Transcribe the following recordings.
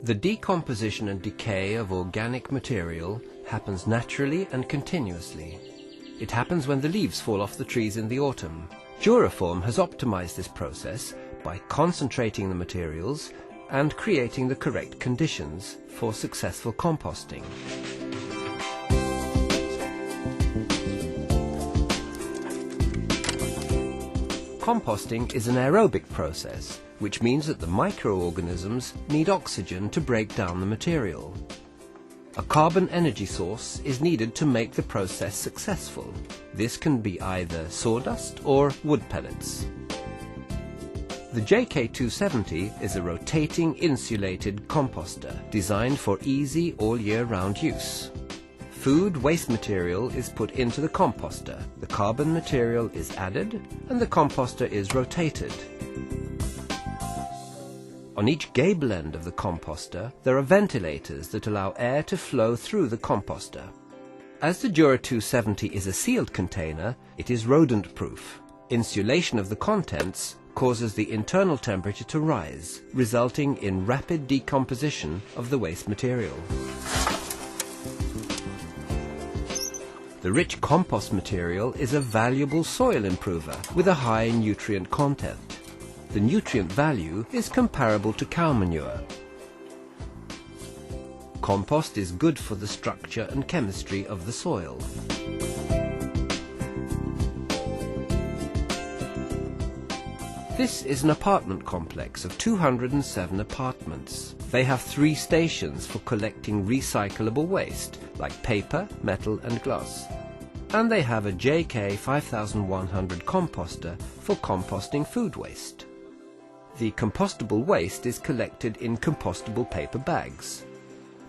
The decomposition and decay of organic material happens naturally and continuously. It happens when the leaves fall off the trees in the autumn. Joraform has optimized this process by concentrating the materials and creating the correct conditions for successful composting. Composting is an aerobic process, which means that the microorganisms need oxygen to break down the material. A carbon energy source is needed to make the process successful. This can be either sawdust or wood pellets. The JK270 is a rotating insulated composter designed for easy all-year-round use. Food waste material is put into the composter, the carbon material is added, and the composter is rotated. On each gable end of the composter, there are ventilators that allow air to flow through the composter. As the Jora270 is a sealed container, it is rodent-proof. Insulation of the contents causes the internal temperature to rise, resulting in rapid decomposition of the waste material. The rich compost material is a valuable soil improver with a high nutrient content. The nutrient value is comparable to cow manure. Compost is good for the structure and chemistry of the soil. This is an apartment complex of 207 apartments. They have 3 stations for collecting recyclable waste, like paper, metal and glass. And they have a JK5100 composter for composting food waste. The compostable waste is collected in compostable paper bags.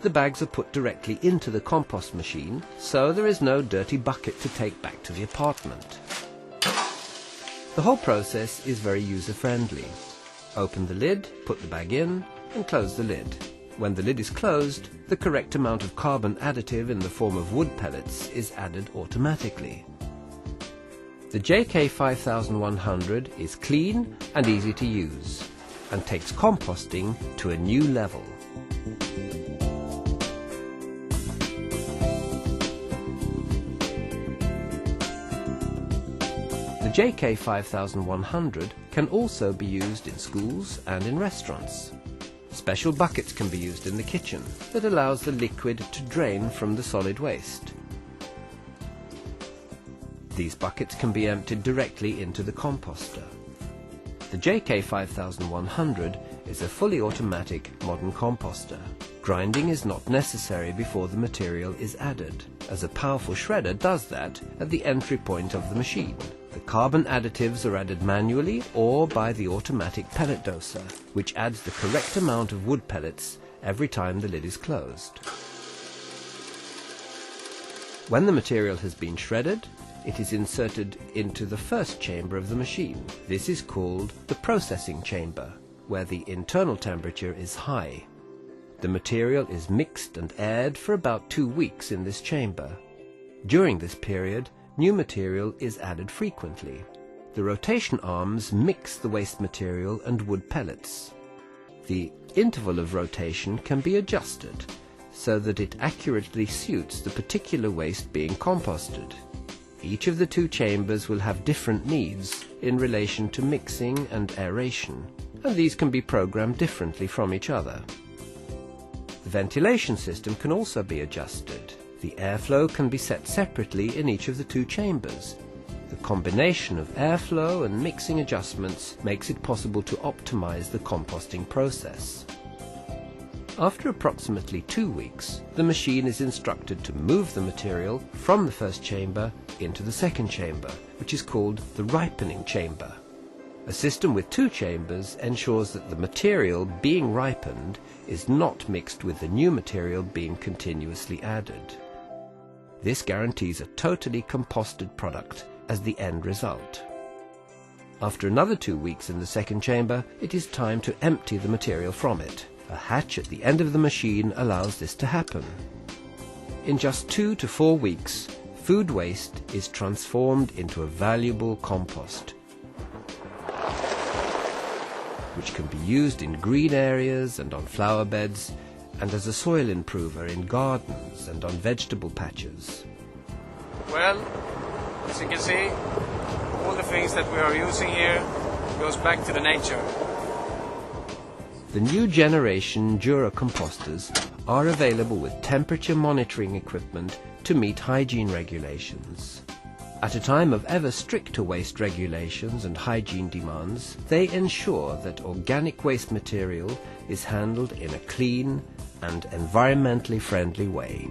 The bags are put directly into the compost machine, so there is no dirty bucket to take back to the apartment. The whole process is very user-friendly. Open the lid, put the bag in, and close the lid. When the lid is closed, the correct amount of carbon additive in the form of wood pellets is added automatically. The JK5100 is clean and easy to use, and takes composting to a new level. The JK5100 can also be used in schools and in restaurants. Special buckets can be used in the kitchen that allows the liquid to drain from the solid waste. These buckets can be emptied directly into the composter. The JK5100 is a fully automatic modern composter. Grinding is not necessary before the material is added, as a powerful shredder does that at the entry point of the machine. The carbon additives are added manually or by the automatic pellet doser, which adds the correct amount of wood pellets every time the lid is closed. When the material has been shredded, it is inserted into the first chamber of the machine. This is called the processing chamber, where the internal temperature is high. The material is mixed and aired for about 2 weeks in this chamber. During this period, new material is added frequently. The rotation arms mix the waste material and wood pellets. The interval of rotation can be adjusted so that it accurately suits the particular waste being composted. Each of the 2 chambers will have different needs in relation to mixing and aeration, and these can be programmed differently from each other. The ventilation system can also be adjusted. The airflow can be set separately in each of the 2 chambers. The combination of airflow and mixing adjustments makes it possible to optimize the composting process. After approximately 2 weeks, the machine is instructed to move the material from the first chamber into the second chamber, which is called the ripening chamber. A system with 2 chambers ensures that the material being ripened is not mixed with the new material being continuously added. This guarantees a totally composted product as the end result. After another 2 weeks in the second chamber, it is time to empty the material from it. A hatch at the end of the machine allows this to happen. In just 2 to 4 weeks, food waste is transformed into a valuable compost. which can be used in green areas and on flower beds, and as a soil improver in gardens and on vegetable patches. Well, as you can see, all the things that we are using here goes back to the nature. The new generation Jura composters are available with temperature monitoring equipment to meet hygiene regulations. At a time of ever stricter waste regulations and hygiene demands, they ensure that organic waste material is handled in a clean and environmentally friendly way.